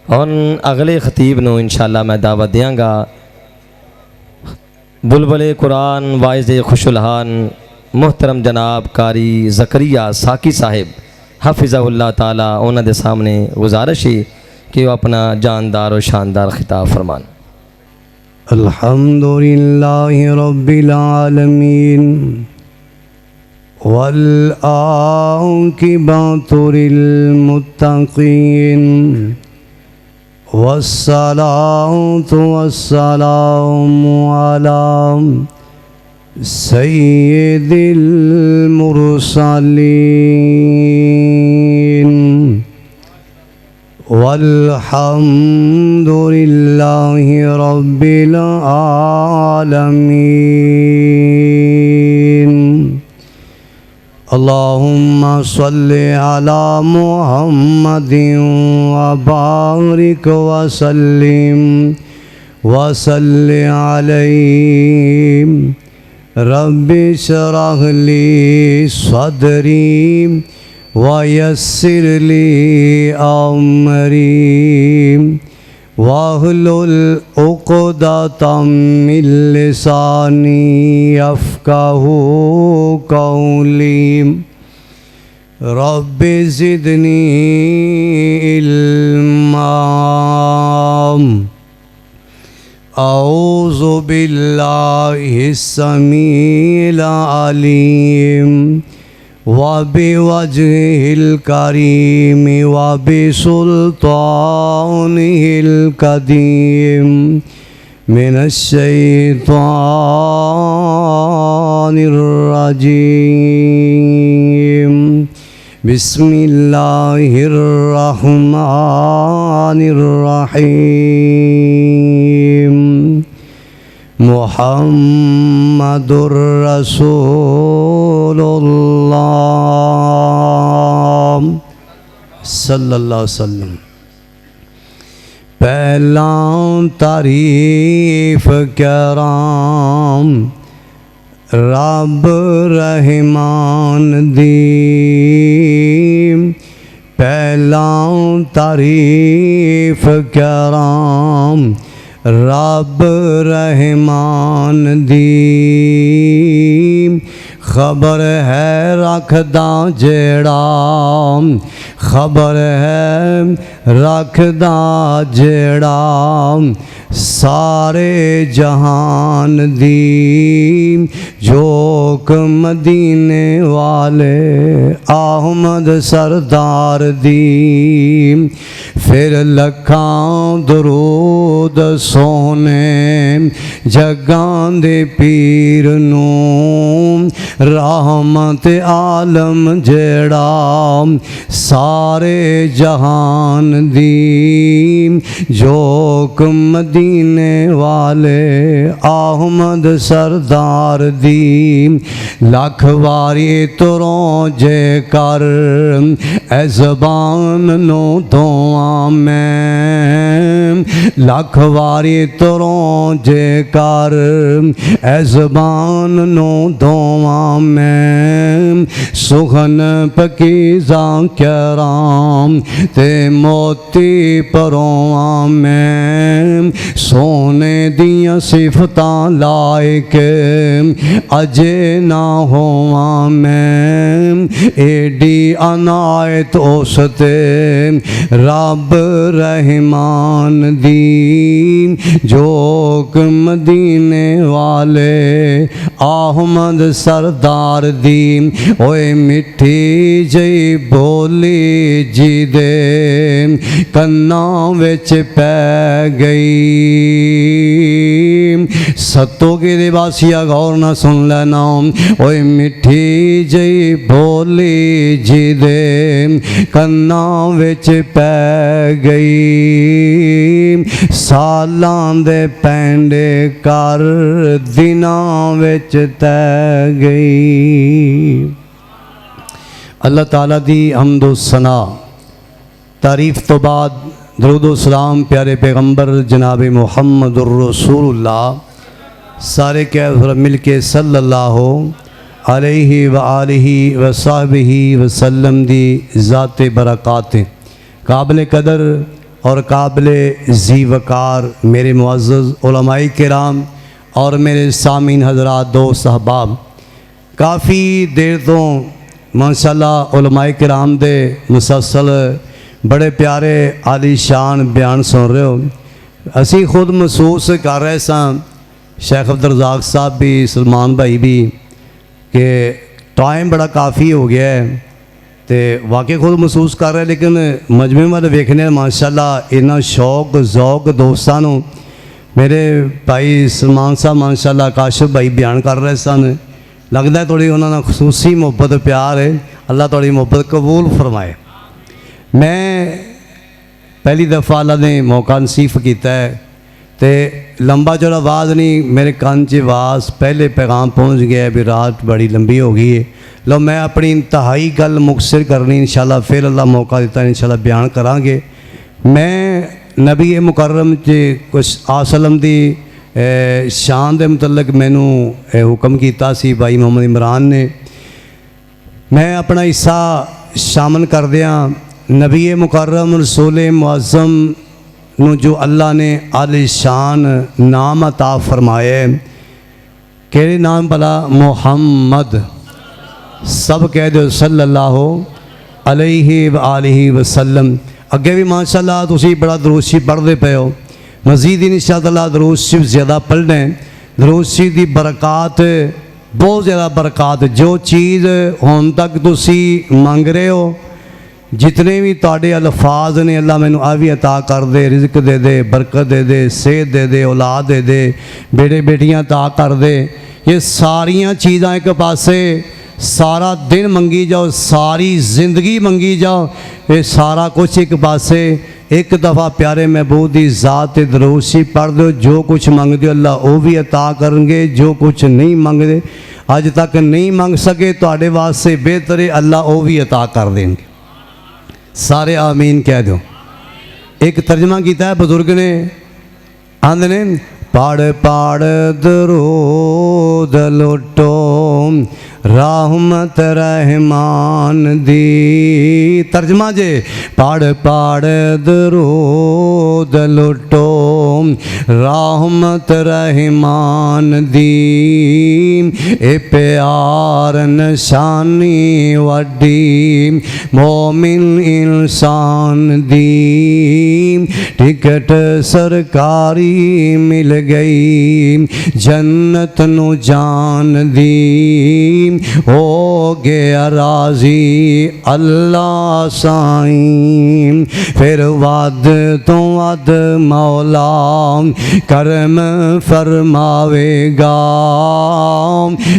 और अगले खतीब नूं इंशाअल्लाह मैं दावत देंगा। बुलबुले कुरान वाइज़ खुशुलहान मुहतरम जनाब कारी ज़करिया साकी साहिब हफ़िज़हुल्लाह ताला उन्हां दे सामने गुजारिश है कि वो अपना जानदार और शानदार खिताब फरमान। अल्हम्दुलिल्लाहि रब्बिल आलमीन वल आक़िबतु लिल मुत्तक़ीन वस्सलातु वस्सलामु अला सय्यिदिल मुरसलीन वल्हम्दुलिल्लाहि रब्बिल आलमीन। अल्लाहुम्मा सल्लि अला मुहम्मदिन व बारिक व सल्लि अलैहि। रब्बि इश्रह ली सदरी व यस्सिर ली अमरी वाहलुल उक़दतम मिन लिसानी यफ़क़हू क़ौली। रब्बि ज़िदनी इल्मा। औज़ु बिल्लाहिस समीइल अलीम वबिवजहिल करीम वबिसुल्तानिहिल कदीम मिनश्शैतानिर रजीम। बिस्मिल्लाहिर रहमानिर रहीम। मुहम्मदुर रसूलुल्लाह सल्लल्लाहु अलैहि वसल्लम। पहला तारीफ कराम रब रहमान दी। पहला तारीफ कराम रब रहमान दी। खबर है रखदा जेड़ा, खबर है रखदा जेड़ा सारे जहान दी। जोक मदीने वाले अहमद सरदार दी। फिर लखां दरूद सोने जगां दे पीर नूं। रहमत आलम जेड़ा सारे जहान दी। जोक मदीने वाले अहमद सरदार दी। लख वारी तुरों जे कर ए ज़बान नो दोआं मैं। लख वारी तुरों जे कर ए ज़बान नो दोआं मैं। सुखन पकीज़ा कराम ते मोती परोआं मैं। सोने दियां सिफतां लायक अजे ना होवां मैं। एडी अनायत उसते रब रहमान दी। जोक मदीने वाले अहमद सरदार दी। ओए मिठी जई बोली जी दे कन्नां विच पै गई। सत्तो के वासिया गौर न सुन लेना। ओए मिठी जई बोली जी दे कन्नां विच पै गई। सालां दे पैंडे कर दिनां विच तै गई। अल्लाह ताला दी हम्दो सना तारीफ तो बाद दरूद व सलाम प्यारे पैगम्बर जनाब मुहम्मदुर रसूलुल्लाह सारे कह मिल के सल्लल्लाहु अलैहि व आलिहि व सहबिहि वसल्लम दी ज़ात बरक़ात काबिल कदर और काबिल ज़ी वकार मेरे मुअज़्ज़ज़ उलमाए किराम और मेरे सामीन हज़रात दोस्त अहबाब, काफ़ी देर तो माशाअल्लाह उलमाए किराम दे मुसलसल बड़े प्यारे आलीशान बयान सुन रहे हो। असी खुद महसूस कर रहे सां, शेख अब्दुल रज़ाक साहब भी, सलमान भाई भी, कि टाइम बड़ा काफ़ी हो गया है तो वाकई खुद महसूस कर रहे, लेकिन मजमे वाले वेखने माशाअल्लाह इन्ना शौक ज़ौक दोस्तां नूं। मेरे भाई सलमान साहब माशाअल्लाह काशिफ भाई बयान कर रहे सन, लगता है थोड़ी उन्होंने खसूसी मुहब्बत प्यार है। अल्लाह थोड़ी मुहब्बत कबूल फरमाए। मैं पहली दफ़ा अल्लाह ने मौका नसीब किया है तो लंबा चौड़ा आवाज़ नहीं, मेरे कान च आवाज़ पहले पैगाम पहुँच गया भी रात बड़ी लंबी हो गई है। लो मैं अपनी इंतहाई गल मुखसर करनी इंशाल्लाह, फिर अल्लाह मौका दिता इंशाल्लाह बयान करांगे। मैं नबी मुकर्रम च कुछ आसलम दी शान के मुतलक मैनू हुक्म किया सी भाई मोहम्मद इमरान ने। मैं अपना हिस्सा शामिल करदियाँ नबी मुकर्रम रसूल मुअज़्ज़म नू जो अल्लाह ने आलिशान नाम अता फरमाए, केड़े नाम भला? मुहम्मद। सब कह दो सल्लल्लाहु अलैहि व आलिहि वसल्लम। अगे भी माशाअल्लाह तुसी बड़ा दरूद शरीफ पढ़ते पे हो, मज़ीद इंशाअल्लाह दरूद शरीफ ज़्यादा पढ़ना है। दरूद शरीफ की बरक़ात बहुत ज़्यादा बरक़ात, जो चीज़ हुण तक तुसी मंग रहे हो, जितने भी तुहाडे अल्फाज ने अल्लाह मैनू आ भी अता कर दे, रिज़्क दे दे, बरकत दे दे, सेहत दे दे, औलाद दे दे, बेटे बेटियां अता कर दे। ये सारियां चीज़ां एक पासे, सारा दिन मंगी जाओ, सारी ज़िंदगी मंगी जाओ, ये सारा कुछ एक पासे। एक दफ़ा प्यारे महबूब की ज़ात दरूद शरीफ पढ़ दो, जो कुछ मंगते हो अल्लाह वो भी अता करेंगे, जो कुछ नहीं मंगते अज तक नहीं मंग सके तुहाडे वास्ते बेहतर है अल्लाह वो भी अता कर देंगे। सारे आमीन कह दो। एक तर्जमा किया है बुजुर्ग ने, आंदे ने पढ़ पढ़ दरूद लुटो रहमत रहमान दी। तर्जमा जे पढ़ पढ़ दरूद लुटो रहमत रहमान दी। ए प्यार निशानी वड्डी मोमिन इंसान दी। टिकट सरकारी मिल गई जन्नत नू जान दी। हो गया राजी अल्लाह साईं, फिर वद तो वद मौला करम फरमावेगा।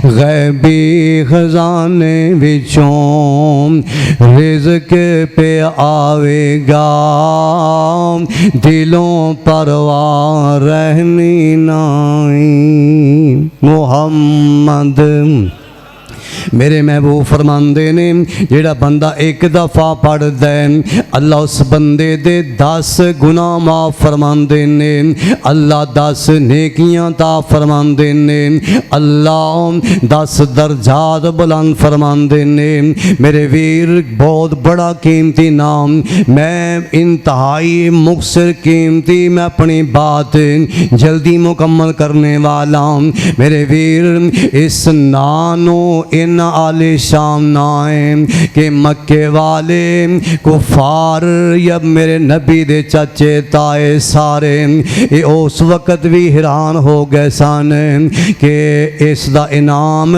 गैबी खजाने विचों रिज़्क पे आवेगा। दिलों परवाह रहनी नाई। मुहम्मद मेरे महबूब फरमांदे ने, जेड़ा बंदा एक दफ़ा पढ़दा है अल्लाह उस बंदे दे 10 गुनाह माफ़ फरमांदे ने। अल्लाह 10 नेकियां ता फरमांदे ने। अल्लाह 10 दर्जात बुलंद फरमांदे ने। मेरे वीर बहुत बड़ा कीमती नाम, मैं इंतहाई मुखसर कीमती, मैं अपनी बात जल्दी मुकम्मल करने वाला। मेरे वीर इस नानो इन आलिशान ना है कि मक्के वाले कुफार या मेरे नबी दे चाचे ताए सारे ये उस वक़्त भी हैरान हो गए सन कि इसका इनाम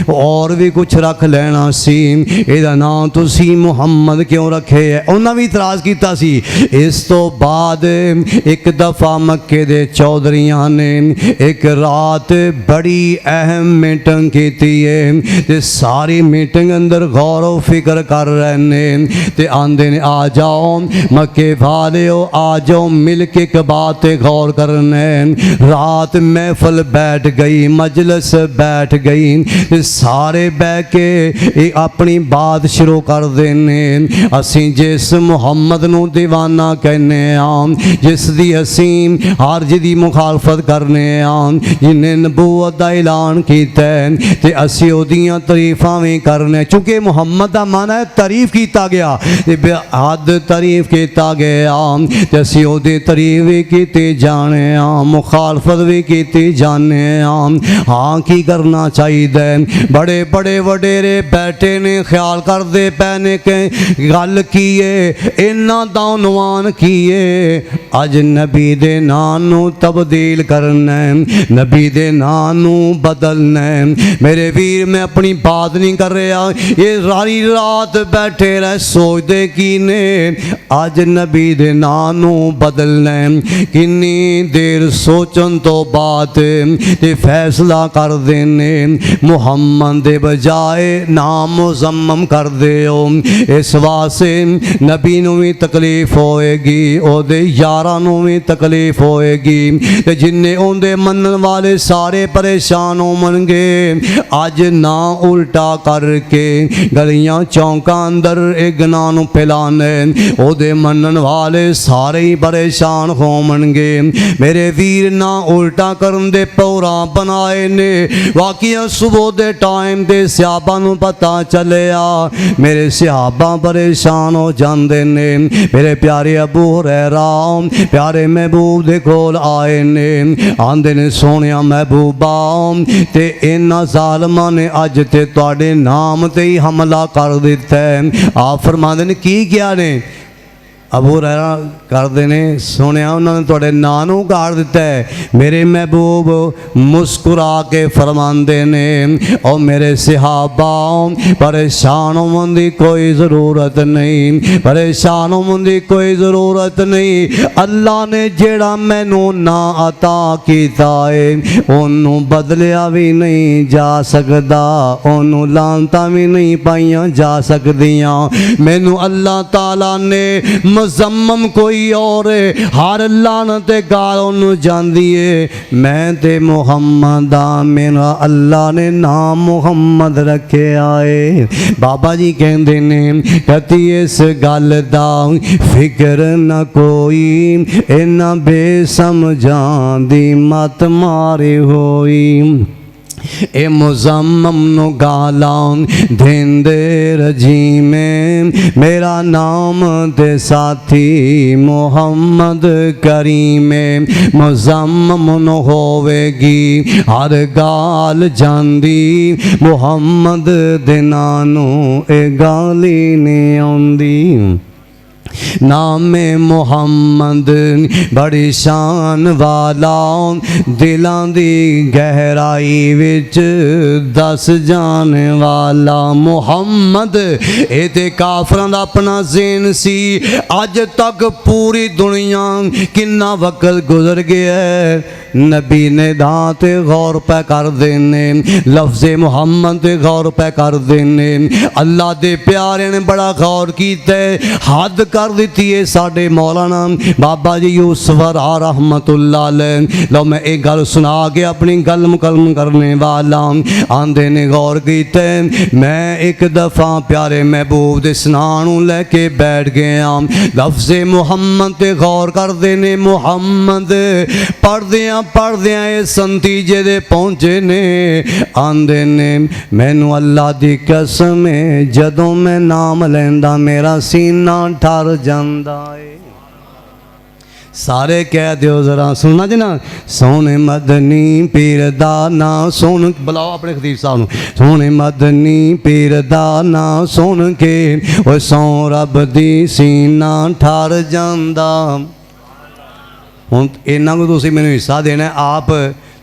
और भी कुछ रख लेना सी, इहदा नाम तुसी मुहम्मद क्यों रखे है। उन्हें भी इतराज़ किया सी। इस तो बाद एक दफ़ा मक्के दे चौधरियां ने एक रात बड़ी अहम मीटिंग की है, सारी मीटिंग अंदर गौर फिक्र कर रहे ने ते आंदे ने आ जाओ मक्के वालेओ आ जाओ मिल के एक बात गौर करने। रात महफल बैठ गई, मजलिस बैठ गई, सारे बह के अपनी बात शुरू कर देने। असी जिस मुहम्मद नू दीवाना कहने आम, जिस दी असी हर जी मुखालफत करने आम, जिन्हें नबूवत का ऐलान किया ते असी ओदियां तारीफां भी करने, चूँकि मुहम्मद का मन है तारीफ किया गया, हद तारीफ किया गया तो असी ओदी तारीफ भी की जाने, मुखालफत भी की जाने। हाँ की करना चाहिए, बड़े बड़े वडेरे बैठे ने ख्याल करते पै ने कि गल की है इन्ना दा उन्वान कीए, अज नबी दे नाम नू तब्दील करना, नबी दे नाम नू बदलना। मेरे वीर मैं अपनी बात नहीं कर रहा, ये सारी रात बैठे रह सोचते की ने अज नबी दे नाम नू बदलना। किन्नी देर सोचन तो बाद ते फैसला कर देने, मुहम्मद दे बजाए नाम मुजम्मम कर दिओ। इस वास्ते नबी नू भी तकलीफ होएगी, ओदे यारां नू भी तकलीफ होएगी, ते जिन्ने उनदे मनन वाले सारे परेशान होवणगे। अज ना उल्टा करके गलियां चौंकां अंदर एक गनाह नू फैलाने, ओदे मनन वाले सारे ही परेशान होवणगे। मेरे वीर ना उल्टा करन दे पौरा बनाए ने। वाकिया सुबह दे टाइम दे सहाबा नू पता चलिया, मेरे सहाबा परेशान हो जाते ने। मेरे प्यारे अबू हुरैरा प्यारे महबूब दे कोल आए ने, आंदे ने सोनिया महबूबा ते इन्हां ज़ालिमां ने अज ते तुहाडे नाम ते ही हमला कर दिता है। आप फरमांदे ने की किया ने? अबू हुरैरा करते ने सुनिया उन्होंने तुहाडे नाम नू गाड़ दिता है। मेरे महबूब मुस्कुरा के फरमाते ने, और मेरे सहाबा परेशान होने की कोई ज़रूरत नहीं, परेशान होने की कोई ज़रूरत नहीं। अल्लाह ने जेड़ा मैनू ना अता किया है ओनू बदलिया भी नहीं जा सकता, ओनू लानतां भी नहीं पाइयां जा सकदियां। मैनू अल्लाह ताला ने मुजम्मम कोई और हर लानत गाल ओनू जांदी है, मैं ते मुहम्मद आ, मेरा अल्लाह ने नाम मुहम्मद रखे आए। बाबा जी कहते ने कति इस गल दा फिक्र न कोई, इन्ना बेसमझां दी मत मारे होई। ए मुजम्मम नु गालां देंदे रजी में, मेरा नाम ते साथी मुहम्मद करीम। मुजम्मम नु होवेगी हर गाल जांदी, मुहम्मद दे नानू ए गाली नहीं आउंदी। नाम मुहम्मद बड़ी शान वाला, दिलां दी गहराई विच दस जाने वाला। मुहम्मद ये ते काफरां दा अपना ज़ेन सी। अज तक पूरी दुनिया किन्ना वक्त गुजर गया है, नबी ने दाते गौर पे कर देने, लफ्ज़े मुहम्मद ते गौर पे कर देने। अल्लाह दे प्यारे ने बड़ा गौर कीता, हद कर दी है साडे मौलाना बाबा जी यूसुफ रहमतुल्लाह अलैह। लो मैं एक गल सुना के अपनी गल मुकम्मल करने वाला। आंदे ने गौर कीते, मैं एक दफ़ा प्यारे महबूब दे स्नान लैके बैठ गया, लफ्ज़े मुहम्मद ते गौर करते ने। मुहम्मद पढ़दियाँ पढ़दियाँ इस नतीजे दे पहुँचे ने। आंदे ने मैनू अल्लाह दी कसम है, जदों मैं नाम लैंदा मेरा सीना ठर जांदा है। सारे कह दियो जरा सुनना जी ना, सोने मदनी पीर दा ना सुन, बुलाओ अपने खतीब साहब नू। सोने मदनी पीर दा ना सुन के ओ सौ रब दी सीना ठर जांदा। हुण इन्ना को तुसीं मैनूं हिस्सा देना है, आप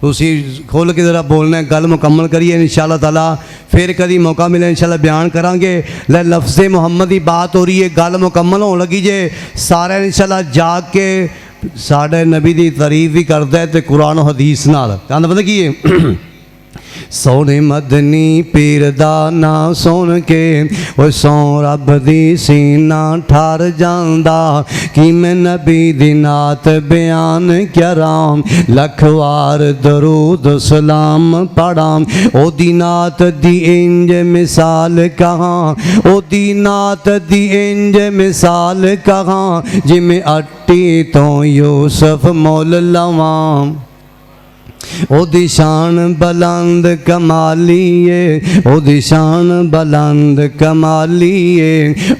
तुसी खोल के ज़रा बोलना है, गल मुकम्मल करिए इंशाअल्लाह ताला। फिर कभी मौका मिले इंशाअल्लाह बयान करांगे। लफ्ज़ मोहम्मद की बात हो रही है, गल मुकम्मल होने लगी जे सारे इंशाअल्लाह जाग के साढ़े नबी की तारीफ भी करता है तो कुरान हदीस नाल। कहना पता की है सोने मदनी पीर दा ना सुन के ओ सौ रब दी सीना ठर जांदा। कि मैं नबी दी नात बयान करां, लख वार दरूद सलाम पढ़ां। ओ दी नात दी इंज मिसाल कहां, ओ दी नात दी इंज मिसाल कहां। जिमें अट्टी तो यूसुफ मोल लवां। ओदी शान बुलंद कमालीए, ओदी शान बुलंद कमालीए,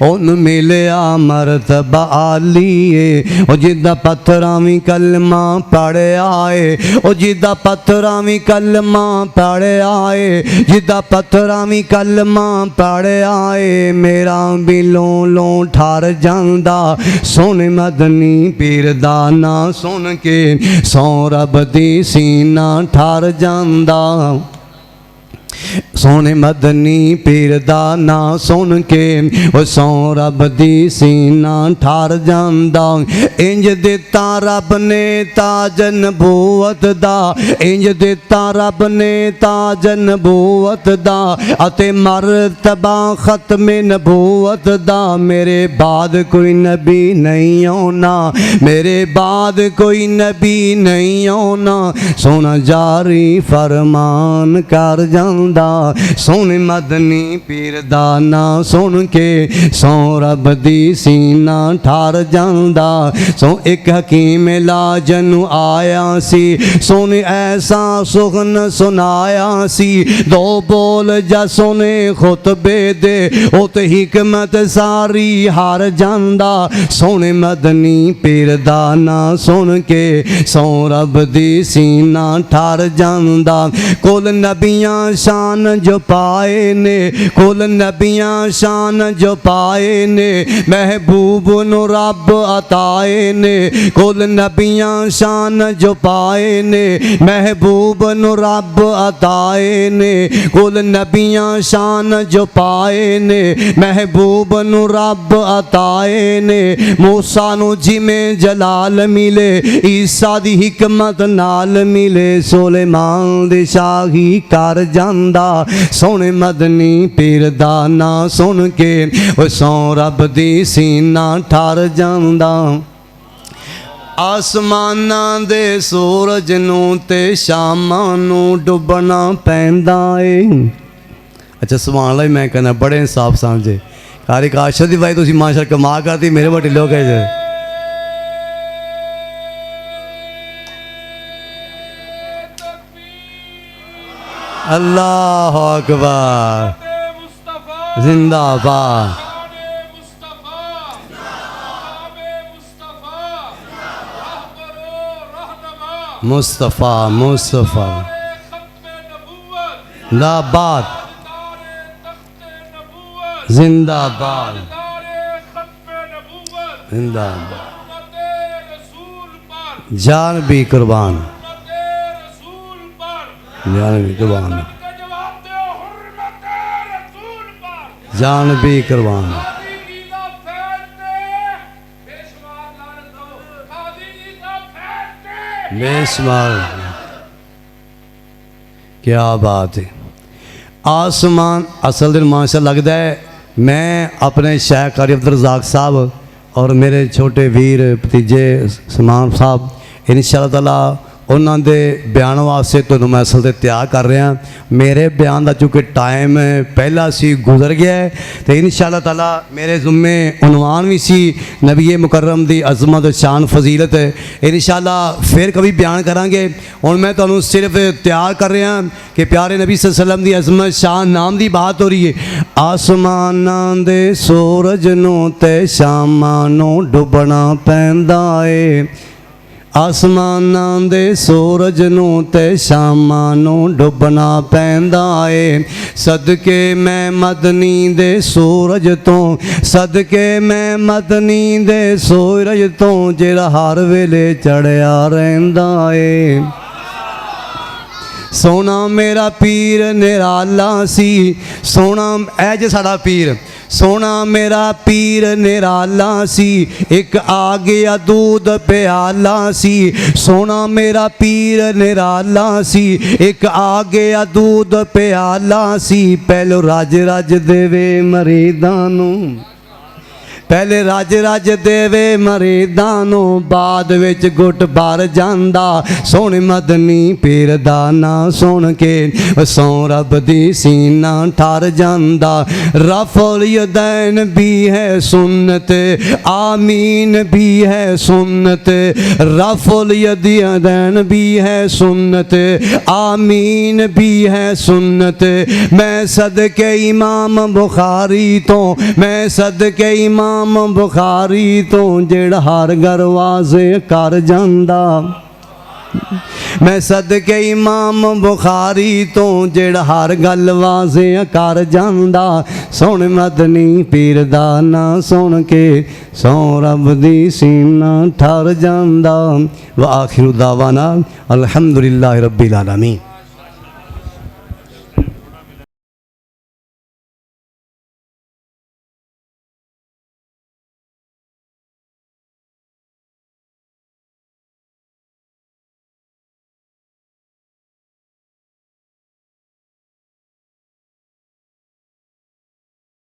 ओन मिलिया मरतबा आलीए। ओ जिदा पत्थरां वी कलमा पढ़िया है, ओ जिदा पत्थरां वी कलमा पढ़िया है, जिदा पत्थरां वी कलमा पढ़िया है, मेरा भी लों ठर जांदा। सोने मदनी पीर दा ना सुन के सौ रब दी सीना ठर जांदा। सोने मदनी पीर दा ना सुन के ओ सौ रब दी सीना ठर जांदा। इंज दिता रब ने ताज नबूवत दा, इंज दिता रब ने ताज नबूवत दा, अते मरतबा खत्म नबूवत दा। मेरे बाद कोई नबी नहीं आना, मेरे बाद कोई नबी नहीं आना, सोना जारी फरमान कर जांदा। सोने मदनी पीर दा ना सुन के सौ रब दी सीना ठर जांदा। सो एक हकीम इलाज नू आया सी, सोने ऐसा सुगन सुनाया सी, दो बोल जा सोने खुतबे दे, ओ ते हिकमत सारी हार जांदा। सोने मदनी पीर दा ना सुन के सौ रब दी सीना ठर जांदा। कुल नबियां शान जो पाए ने, कुल नबियां शान जो पाए ने, महबूब नु रब अताए ने। कुल नबियां शान जो पाए ने, महबूब नु रब अताए ने। कुल नबियां शान जो पाए ने, महबूब नु रब अताए ने। मूसा नु जिमें जलाल मिले, ईसा दी हिकमत नाल मिले, सुलेमान दी शाही कर जांदा। सोने मदनी पीर दा ना सुन के ओ सौ रब दी सीना ठर जांदा। आसमानां दे सूरज नू ते शामां नू डुबना पैंदा ए। अच्छा सुभान अल्लाह, मैं कहना बड़े इंसाफ समझे कारी काशा दी भाई तुसी माशा कमा करती, मेरे बड़े लोग है। अल्लाह अकबर, जिंदाबाद। मुस्तफ़ा मुस्तफ़ा जिंदाबाद, जिंदाबाद जिंदाबाद। जान भी कुर्बान, जान भी कुर्बान, जान भी कुर्बान। बेशुमार, क्या बात है। आसमान असल दिन माशा लगता है। मैं अपने शेख कारी अब्दुल रज़ाक साहब और मेरे छोटे वीर भतीजे समान साहब इंशाअल्लाह ताला उन्हों के बयान वास्ते तुहानूं मैं असल तैयार कर रहा। मेरे बयान का चूँकि टाइम पहला सी गुजर गया है, तो इंशाअल्लाह ताला मेरे जुम्मे उनवान भी सी नबी मुकर्रम दी अज़मत शान फजीलत। इंशाअल्लाह फिर कभी बयान करांगे। हुण मैं तुहानूं सिर्फ तैयार कर रहा कि प्यारे नबी सल्लल्लाहु अलैहि वसल्लम दी अज़मत शान नाम की बात हो रही है। आसमानां दे सूरज नूं ते शामां नूं डुबना पैंदा ए, आसमानां दे सूरज नूं ते शामां नूं डुबना पैंदा ए। सदके मैं मदनी दे सूरज तो, सदके मैं मदनी दे सूरज तो, जिहड़ा हर वेले चढ़िया रहिंदा ए। सोना मेरा पीर निराला सी, सोना ऐ जे साडा पीर, सोना मेरा पीर निराला सी, एक आ गया दूध प्याला सी। सोना मेरा पीर निराला सी, एक आ गया दूध प्याला सी। पहलो रज रज देवे मरीदां नूं, पहले रज रज देवे मरीदानों बाद विच गुट भर जांदा सोने मदनी पीर दा ना सुन के सौ रब दी सीना ठर जांदा रफुल यदैन भी है सुन्नत आमीन भी है सुन्नत रफुल यदैन भी है सुन्नत आमीन भी है सुन्नत मैं सदके इमाम बुखारी तो मैं सदके इमाम बुखारी तो जेड़ा हर गरवाजे कर जांदा मैं सदके इमाम बुखारी तो जेड़ा हर गल वाजे कर जांदा सुन मदनी पीर दा ना सुन के सौ रब दी सीना ठर जांदा व आखिरु दावाना अल्हम्दुलिल्लाहि रब्बिल आलमीन।